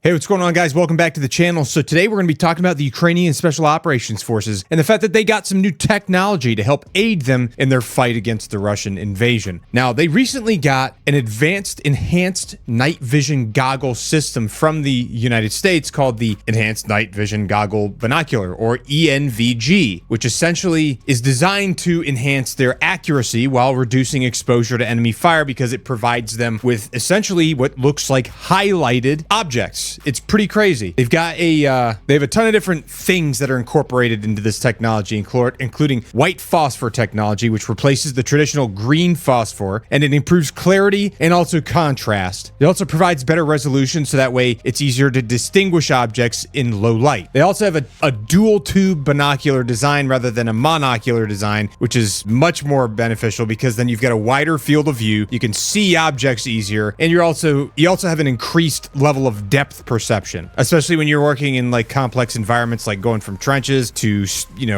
Hey, what's going on, guys? Welcome back to the channel. So today we're going to be talking about the Ukrainian Special Operations Forces and the fact that they got some new technology to help aid them in their fight against the Russian invasion. Now, they recently got an advanced enhanced night vision goggle system from the United States called the Enhanced Night Vision Goggle Binocular, or ENVG, which essentially is designed to enhance their accuracy while reducing exposure to enemy fire because it provides them with essentially what looks like highlighted objects. It's pretty crazy. They've got they have a ton of different things that are incorporated into this technology, including white phosphor technology, which replaces the traditional green phosphor, and it improves clarity and also contrast. It also provides better resolution, so that way it's easier to distinguish objects in low light. They also have a dual tube binocular design rather than a monocular design, which is much more beneficial because then you've got a wider field of view, you can see objects easier, and you also have an increased level of depth perception, especially when you're working in like complex environments like going from trenches to,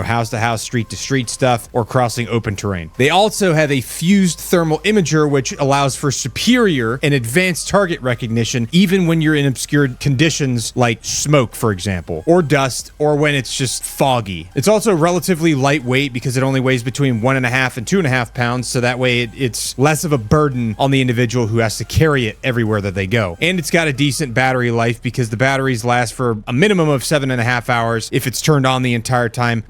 house to house, street to street stuff, or crossing open terrain. They also have a fused thermal imager, which allows for superior and advanced target recognition even when you're in obscured conditions like smoke, for example, or dust, or when it's just foggy. It's also relatively lightweight because it only weighs between 1.5 and 2.5 pounds, so that way it's less of a burden on the individual who has to carry it everywhere that they go. And it's got a decent battery life because the batteries last for a minimum of 7.5 hours if it's turned on the entire time,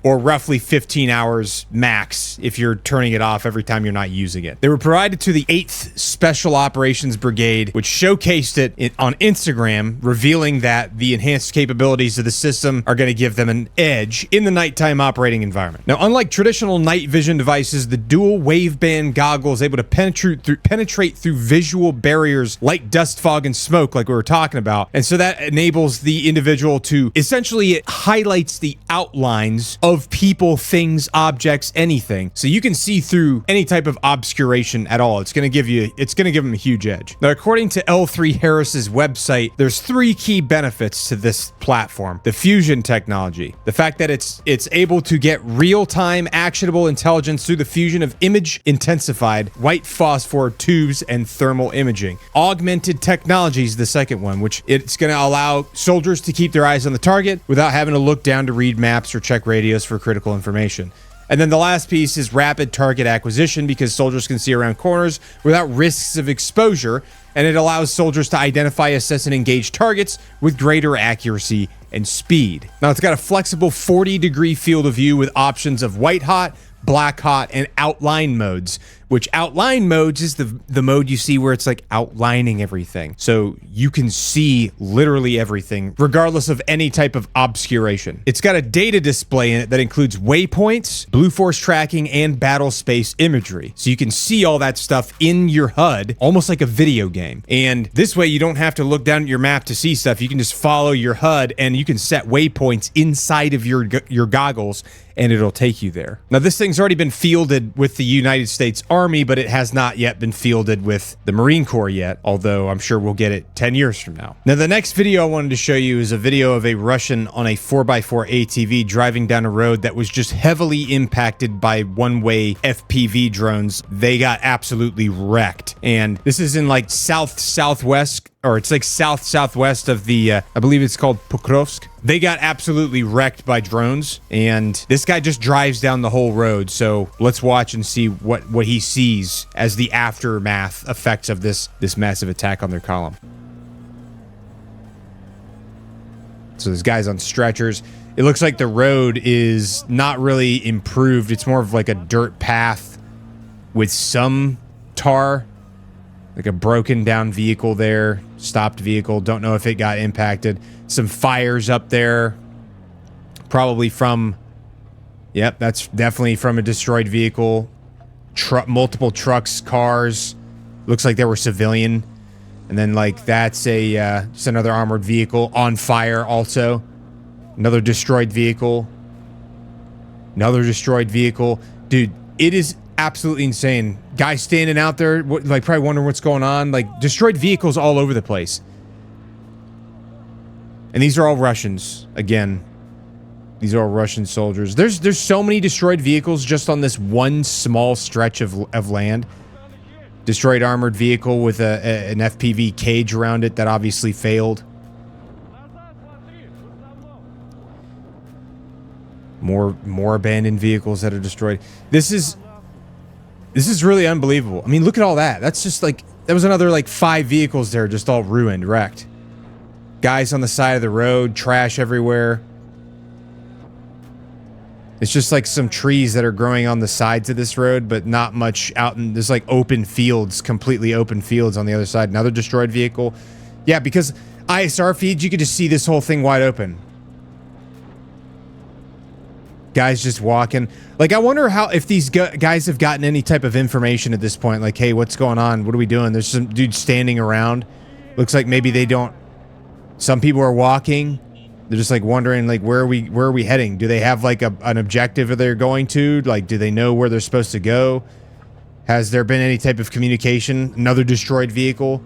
or roughly 15 hours max if you're turning it off every time you're not using it. They were provided to the 8th Special Operations Brigade, which showcased it on Instagram, revealing that the enhanced capabilities of the system are going to give them an edge in the nighttime operating environment. Now, unlike traditional night vision devices, the dual waveband goggle is able to penetrate through visual barriers like dust, fog, and smoke, like we were talking about. And so that enables the individual to essentially, it highlights the outlines of people, things, objects, anything. So you can see through any type of obscuration at all. It's going to give them a huge edge. Now, according to L3 Harris's website, there's 3 key benefits to this platform. The fusion technology, the fact that it's able to get real-time actionable intelligence through the fusion of image intensified white phosphor tubes and thermal imaging. Augmented technology is the second one, which it's going to allow soldiers to keep their eyes on the target without having to look down to read maps or check radios for critical information. And then the last piece is rapid target acquisition, because soldiers can see around corners without risks of exposure, and it allows soldiers to identify, assess, and engage targets with greater accuracy and speed. Now, it's got a flexible 40-degree field of view with options of white hot, black hot, and outline modes, which outline modes is the mode you see where it's like outlining everything. So you can see literally everything, regardless of any type of obscuration. It's got a data display in it that includes waypoints, blue force tracking, and battle space imagery. So you can see all that stuff in your HUD, almost like a video game. And this way you don't have to look down at your map to see stuff. You can just follow your HUD and you can set waypoints inside of your goggles, and it'll take you there. Now, this thing's already been fielded with the United States Army, but it has not yet been fielded with the Marine Corps yet, although I'm sure we'll get it 10 years from now. Now, the next video I wanted to show you is a video of a Russian on a 4x4 ATV driving down a road that was just heavily impacted by one-way FPV drones. They got absolutely wrecked. And this is in like southwest, or it's like southwest of the, I believe it's called Pokrovsk. They got absolutely wrecked by drones, and this guy just drives down the whole road. So let's watch and see what he sees as the aftermath effects of this massive attack on their column. So this guy's on stretchers. It looks like the road is not really improved. It's more of like a dirt path with some tar, like a broken down vehicle there, stopped vehicle. Don't know if it got impacted. Some fires up there, probably from, yep, that's definitely from a destroyed vehicle. Multiple trucks, cars. Looks like they were civilian. And then like that's just another armored vehicle on fire also. Another destroyed vehicle. Another destroyed vehicle. Dude, it is absolutely insane. Guy standing out there, like probably wondering what's going on. Like destroyed vehicles all over the place. And these are all Russians. Again, these are all Russian soldiers. There's so many destroyed vehicles just on this one small stretch of land. Destroyed armored vehicle with an FPV cage around it that obviously failed. More abandoned vehicles that are destroyed. This is really unbelievable. I mean, look at all that. That's just like, that was another like 5 vehicles there just all ruined, wrecked. Guys on the side of the road, trash everywhere. It's just like some trees that are growing on the sides of this road, but not much out in, there's like open fields, completely open fields on the other side. Another destroyed vehicle. Yeah, because ISR feeds, you could just see this whole thing wide open. Guys just walking. Like, I wonder how, if these guys have gotten any type of information at this point. Like, hey, what's going on? What are we doing? There's some dudes standing around. Looks like maybe they don't, some people are walking. They're just like wondering, like, where are we heading? Do they have like an objective that they're going to? Like, do they know where they're supposed to go? Has there been any type of communication? Another destroyed vehicle.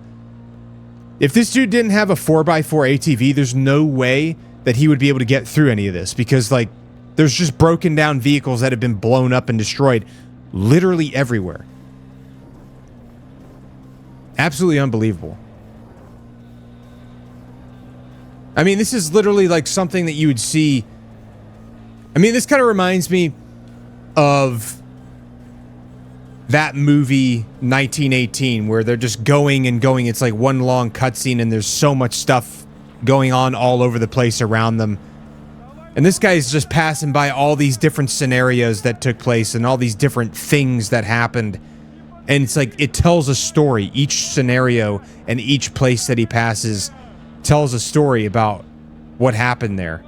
If this dude didn't have a 4x4 ATV, there's no way that he would be able to get through any of this, because like there's just broken down vehicles that have been blown up and destroyed literally everywhere. Absolutely unbelievable. I mean, this is literally like something that you would see. I mean, this kind of reminds me of that movie 1918, where they're just going and going. It's like one long cutscene and there's so much stuff going on all over the place around them. And this guy's just passing by all these different scenarios that took place and all these different things that happened. And it's like, it tells a story. Each scenario and each place that he passes tells a story about what happened there.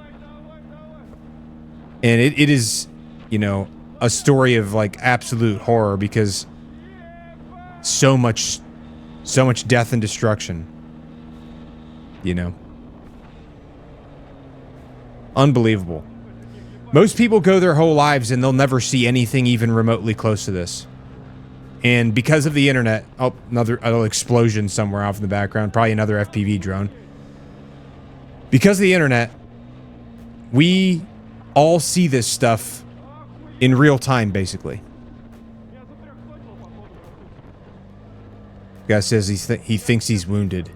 And it is, you know, a story of like absolute horror, because so much death and destruction, you know. Unbelievable. Most people go their whole lives and they'll never see anything even remotely close to this. And because of the internet, oh, another explosion somewhere off in the background, probably another FPV drone. Because of the internet, we all see this stuff in real time, basically. Guy says he thinks he's wounded.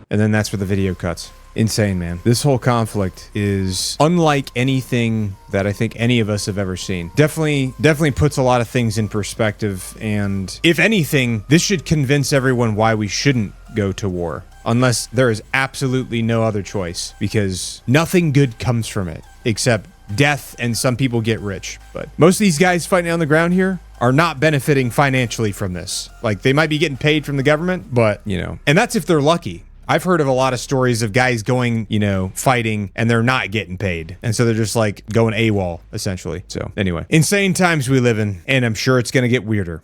And then that's where the video cuts. Insane, man. This whole conflict is unlike anything that I think any of us have ever seen. Definitely puts a lot of things in perspective, and if anything, this should convince everyone why we shouldn't go to war. Unless there is absolutely no other choice, because nothing good comes from it except death, and some people get rich. But most of these guys fighting on the ground here are not benefiting financially from this. Like, they might be getting paid from the government, but, you know, and that's if they're lucky. I've heard of a lot of stories of guys going, you know, fighting, and they're not getting paid. And so they're just like going AWOL, essentially. So anyway, insane times we live in, and I'm sure it's going to get weirder.